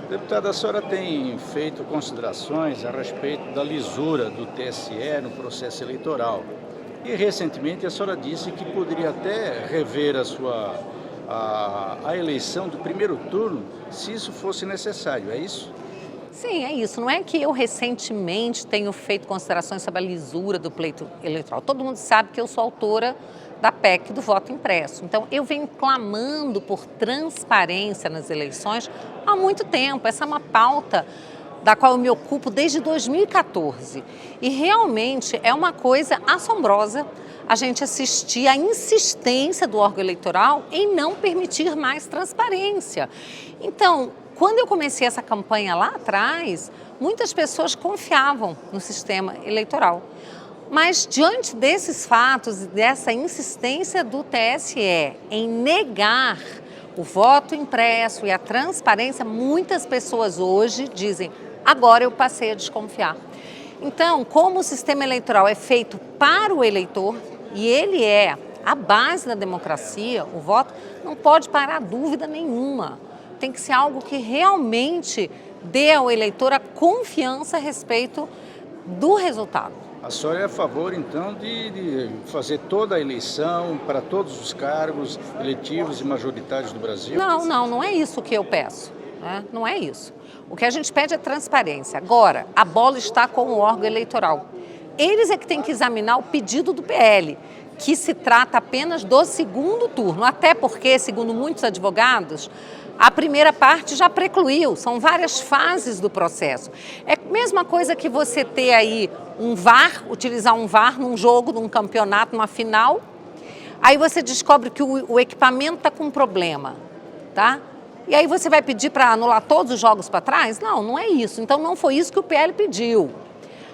Deputada, a senhora tem feito considerações a respeito da lisura do TSE no processo eleitoral. E recentemente a senhora disse que poderia até rever a eleição do primeiro turno, se isso fosse necessário, é isso? Sim, é isso. Não é que eu recentemente tenho feito considerações sobre a lisura do pleito eleitoral. Todo mundo sabe que eu sou autora da PEC do voto impresso. Então, eu venho clamando por transparência nas eleições há muito tempo. Essa é uma pauta da qual eu me ocupo desde 2014. E realmente é uma coisa assombrosa a gente assistir à insistência do órgão eleitoral em não permitir mais transparência. Então, quando eu comecei essa campanha lá atrás, muitas pessoas confiavam no sistema eleitoral. Mas, diante desses fatos e dessa insistência do TSE em negar o voto impresso e a transparência, muitas pessoas hoje dizem, agora eu passei a desconfiar. Então, como o sistema eleitoral é feito para o eleitor e ele é a base da democracia, o voto, não pode parar dúvida nenhuma. Tem que ser algo que realmente dê ao eleitor a confiança a respeito do resultado. A senhora é a favor, então, de fazer toda a eleição para todos os cargos eletivos e majoritários do Brasil? Não é isso que eu peço, né? Não é isso. O que a gente pede é transparência. Agora, a bola está com o órgão eleitoral. Eles é que têm que examinar o pedido do PL, que se trata apenas do segundo turno, até porque, segundo muitos advogados, a primeira parte já precluiu, são várias fases do processo. É a mesma coisa que você ter aí um VAR, utilizar um VAR num jogo, num campeonato, numa final, aí você descobre que o equipamento está com um problema, tá? E aí você vai pedir para anular todos os jogos para trás? Não é isso. Então não foi isso que o PL pediu.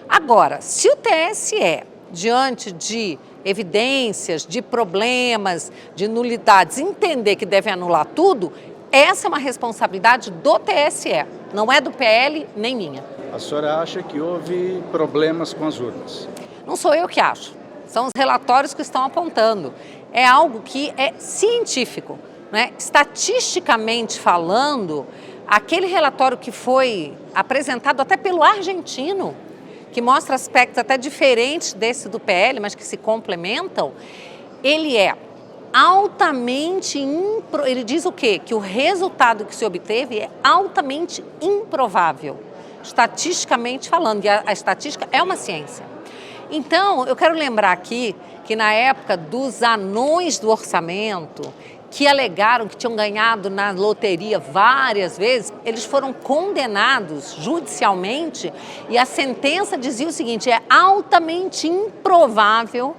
Agora, se o TSE, diante de evidências, de problemas, de nulidades, entender que deve anular tudo, essa é uma responsabilidade do TSE, não é do PL nem minha. A senhora acha que houve problemas com as urnas? Não sou eu que acho, são os relatórios que estão apontando. É algo que é científico, né? Estatisticamente falando, aquele relatório que foi apresentado até pelo argentino, que mostra aspectos até diferentes desse do PL, mas que se complementam, ele é altamente ele diz o quê? Que o resultado que se obteve é altamente improvável, estatisticamente falando, e a estatística é uma ciência. Então, eu quero lembrar aqui que na época dos anões do orçamento, que alegaram que tinham ganhado na loteria várias vezes, eles foram condenados judicialmente e a sentença dizia o seguinte, é altamente improvável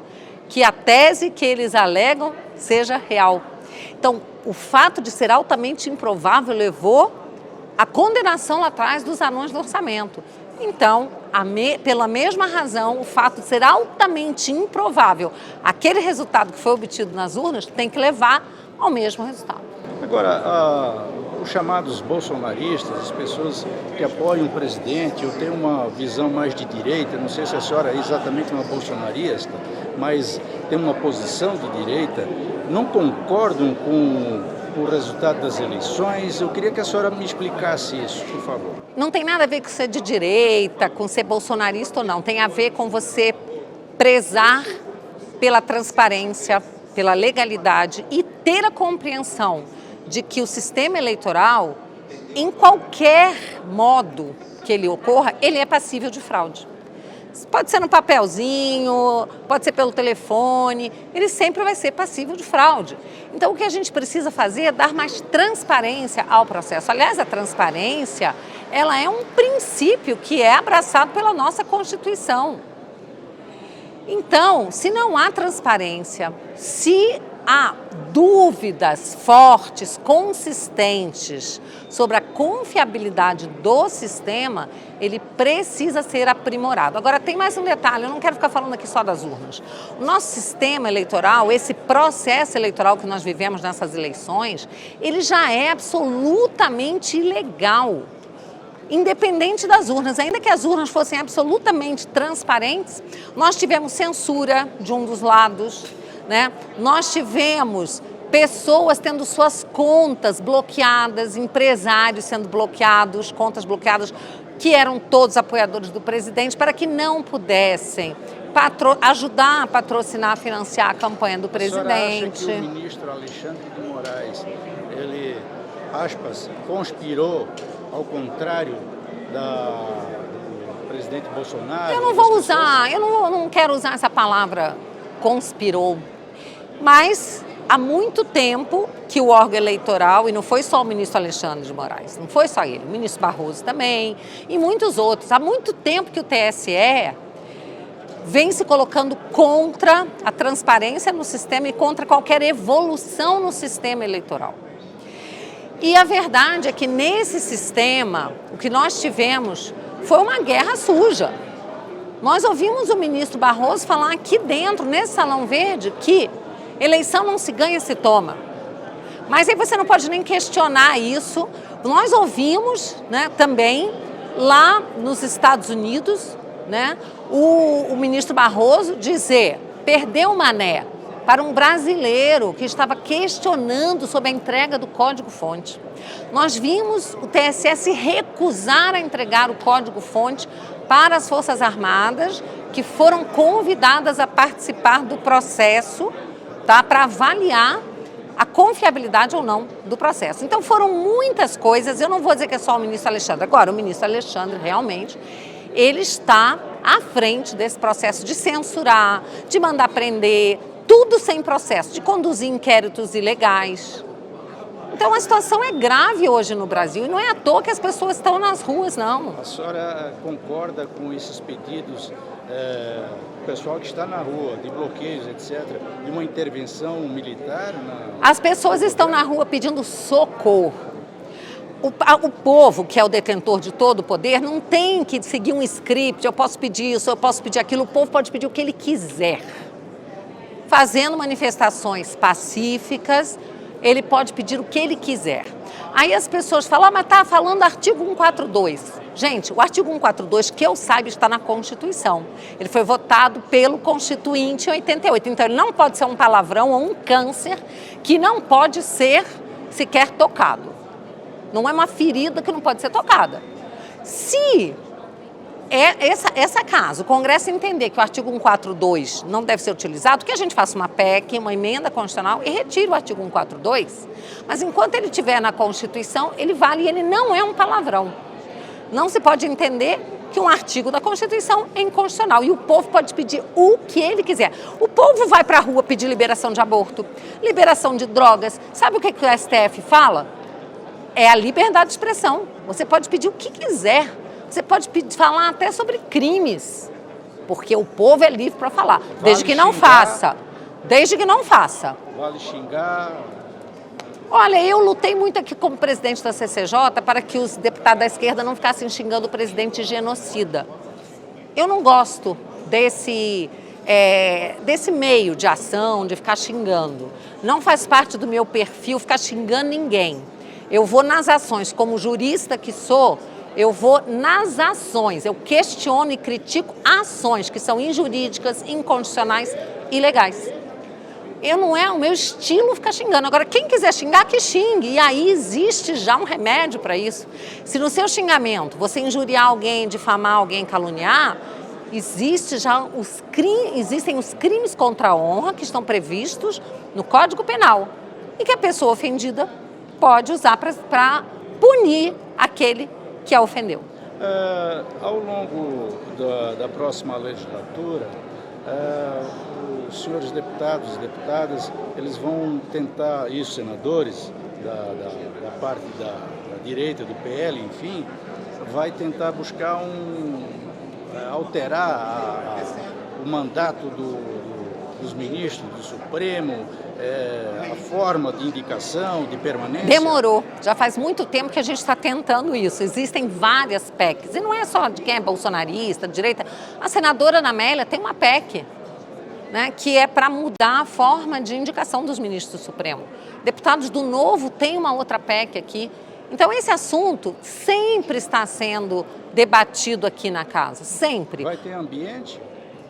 que a tese que eles alegam seja real. Então, o fato de ser altamente improvável levou à condenação lá atrás dos anões do orçamento. Então, pela mesma razão, o fato de ser altamente improvável, aquele resultado que foi obtido nas urnas tem que levar ao mesmo resultado. Agora, os chamados bolsonaristas, as pessoas que apoiam o presidente ou têm uma visão mais de direita, não sei se a senhora é exatamente uma bolsonarista, mas tem uma posição de direita, não concordam com o resultado das eleições. Eu queria que a senhora me explicasse isso, por favor. Não tem nada a ver com ser de direita, com ser bolsonarista ou não. Tem a ver com você prezar pela transparência, pela legalidade e ter a compreensão de que o sistema eleitoral, em qualquer modo que ele ocorra, ele é passível de fraude. Pode ser no papelzinho, pode ser pelo telefone, ele sempre vai ser passível de fraude. Então, o que a gente precisa fazer é dar mais transparência ao processo. Aliás, a transparência, ela é um princípio que é abraçado pela nossa Constituição. Então, se não há transparência, se há dúvidas fortes, consistentes sobre a confiabilidade do sistema, ele precisa ser aprimorado. Agora, tem mais um detalhe, eu não quero ficar falando aqui só das urnas. O nosso sistema eleitoral, esse processo eleitoral que nós vivemos nessas eleições, ele já é absolutamente ilegal. Independente das urnas, ainda que as urnas fossem absolutamente transparentes, nós tivemos censura de um dos lados, né? Nós tivemos pessoas tendo suas contas bloqueadas, empresários sendo bloqueados, contas bloqueadas, que eram todos apoiadores do presidente, para que não pudessem ajudar a patrocinar, financiar a campanha do presidente. A senhora acha que o ministro Alexandre de Moraes, ele, aspas, conspirou ao contrário do presidente Bolsonaro? Eu não vou usar, eu não quero usar essa palavra conspirou, mas há muito tempo que o órgão eleitoral, e não foi só o ministro Alexandre de Moraes, não foi só ele, o ministro Barroso também, e muitos outros, há muito tempo que o TSE vem se colocando contra a transparência no sistema e contra qualquer evolução no sistema eleitoral. E a verdade é que nesse sistema, o que nós tivemos foi uma guerra suja. Nós ouvimos o ministro Barroso falar aqui dentro, nesse Salão Verde, que eleição não se ganha, se toma. Mas aí você não pode nem questionar isso. Nós ouvimos, né, também lá nos Estados Unidos, né, o ministro Barroso dizer, perdeu o mané para um brasileiro que estava questionando sobre a entrega do código-fonte. Nós vimos o TSE se recusar a entregar o código-fonte para as Forças Armadas, que foram convidadas a participar do processo, tá, para avaliar a confiabilidade ou não do processo. Então foram muitas coisas, eu não vou dizer que é só o ministro Alexandre. Agora, o ministro Alexandre realmente, ele está à frente desse processo de censurar, de mandar prender, tudo sem processo, de conduzir inquéritos ilegais. Então a situação é grave hoje no Brasil e não é à toa que as pessoas estão nas ruas, não. A senhora concorda com esses pedidos do pessoal que está na rua, de bloqueios, etc., de uma intervenção militar? As pessoas estão na rua pedindo socorro. O povo, que é o detentor de todo o poder, não tem que seguir um script, eu posso pedir isso, eu posso pedir aquilo, o povo pode pedir o que ele quiser. Fazendo manifestações pacíficas, ele pode pedir o que ele quiser. Aí as pessoas falam, mas está falando do artigo 142. Gente, o artigo 142, que eu saiba, está na Constituição. Ele foi votado pelo Constituinte em 88. Então, ele não pode ser um palavrão ou um câncer que não pode ser sequer tocado. Não é uma ferida que não pode ser tocada. Se essa caso, o Congresso entender que o artigo 142 não deve ser utilizado, que a gente faça uma PEC, uma emenda constitucional e retire o artigo 142. Mas enquanto ele estiver na Constituição, ele vale e ele não é um palavrão. Não se pode entender que um artigo da Constituição é inconstitucional e o povo pode pedir o que ele quiser. O povo vai para a rua pedir liberação de aborto, liberação de drogas. Sabe o que o STF fala? É a liberdade de expressão. Você pode pedir o que quiser. Você pode falar até sobre crimes, porque o povo é livre para falar, desde que não faça. Desde que não faça. Vale xingar. Olha, eu lutei muito aqui como presidente da CCJ para que os deputados da esquerda não ficassem xingando o presidente genocida. Eu não gosto desse meio de ação, de ficar xingando. Não faz parte do meu perfil ficar xingando ninguém. Eu vou nas ações, como jurista que sou, eu vou nas ações, eu questiono e critico ações que são injurídicas, inconstitucionais, ilegais. Não é o meu estilo ficar xingando. Agora, quem quiser xingar, que xingue. E aí existe já um remédio para isso. Se no seu xingamento você injuriar alguém, difamar alguém, caluniar, existem os crimes contra a honra que estão previstos no Código Penal e que a pessoa ofendida pode usar para punir aquele que a ofendeu. Ao longo da próxima legislatura, os senhores deputados e deputadas, eles vão tentar, e os senadores da parte da direita, do PL, enfim, vai tentar buscar alterar o mandato dos ministros do Supremo, a forma de indicação, de permanência? Demorou. Já faz muito tempo que a gente está tentando isso. Existem várias PECs. E não é só de quem é bolsonarista, de direita. A senadora Ana Amélia tem uma PEC, né, que é para mudar a forma de indicação dos ministros do Supremo. Deputados do Novo têm uma outra PEC aqui. Então, esse assunto sempre está sendo debatido aqui na casa. Sempre. Vai ter ambiente?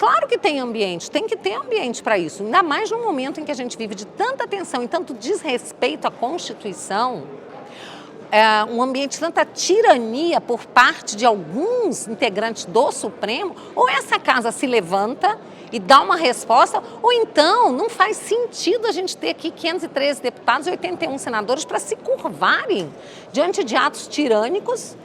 Claro que tem ambiente, tem que ter ambiente para isso, ainda mais no momento em que a gente vive de tanta tensão e tanto desrespeito à Constituição, um ambiente de tanta tirania por parte de alguns integrantes do Supremo. Ou essa casa se levanta e dá uma resposta, ou então não faz sentido a gente ter aqui 513 deputados e 81 senadores para se curvarem diante de atos tirânicos.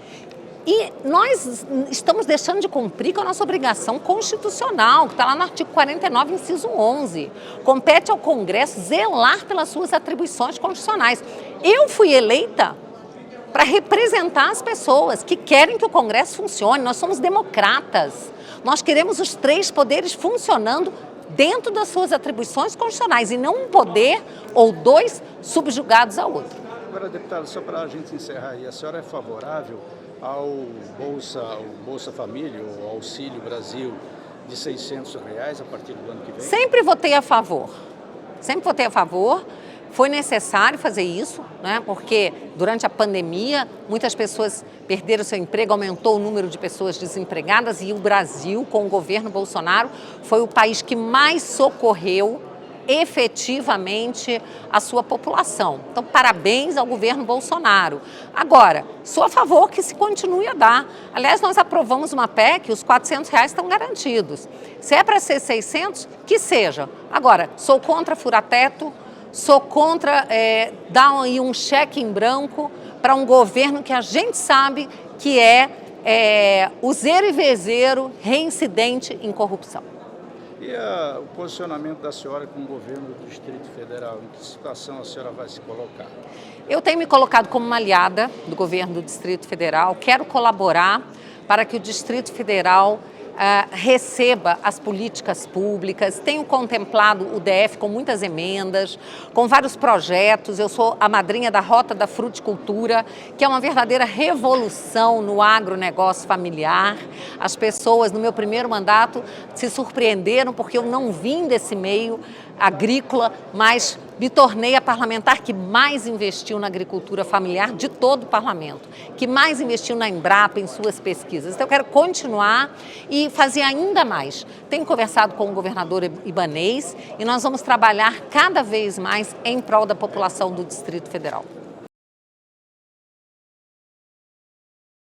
E nós estamos deixando de cumprir com a nossa obrigação constitucional, que está lá no artigo 49, inciso 11. Compete ao Congresso zelar pelas suas atribuições constitucionais. Eu fui eleita para representar as pessoas que querem que o Congresso funcione. Nós somos democratas. Nós queremos os 3 poderes funcionando dentro das suas atribuições constitucionais e não um poder ou 2 subjugados ao outro. Agora, deputada, só para a gente encerrar aí, a senhora é favorável ao Bolsa Família, o Auxílio Brasil de R$600 a partir do ano que vem? Sempre votei a favor. Sempre votei a favor. Foi necessário fazer isso, né? Porque durante a pandemia muitas pessoas perderam seu emprego, aumentou o número de pessoas desempregadas e o Brasil, com o governo Bolsonaro, foi o país que mais socorreu efetivamente a sua população. Então, parabéns ao governo Bolsonaro. Agora, sou a favor que se continue a dar. Aliás, nós aprovamos uma PEC, os R$400 estão garantidos. Se é para ser 600, que seja. Agora, sou contra furar-teto, sou contra dar aí um cheque em branco para um governo que a gente sabe que é useiro e vezeiro, reincidente em corrupção. E o posicionamento da senhora com o governo do Distrito Federal? Em que situação a senhora vai se colocar? Eu tenho me colocado como uma aliada do governo do Distrito Federal. Quero colaborar para que o Distrito Federal receba as políticas públicas. Tenho contemplado o DF com muitas emendas, com vários projetos. Eu sou a madrinha da Rota da Fruticultura, que é uma verdadeira revolução no agronegócio familiar. As pessoas, no meu primeiro mandato, se surpreenderam porque eu não vim desse meio agrícola, mas me tornei a parlamentar que mais investiu na agricultura familiar de todo o parlamento, que mais investiu na Embrapa em suas pesquisas. Então eu quero continuar e fazer ainda mais. Tenho conversado com o governador Ibanez e nós vamos trabalhar cada vez mais em prol da população do Distrito Federal.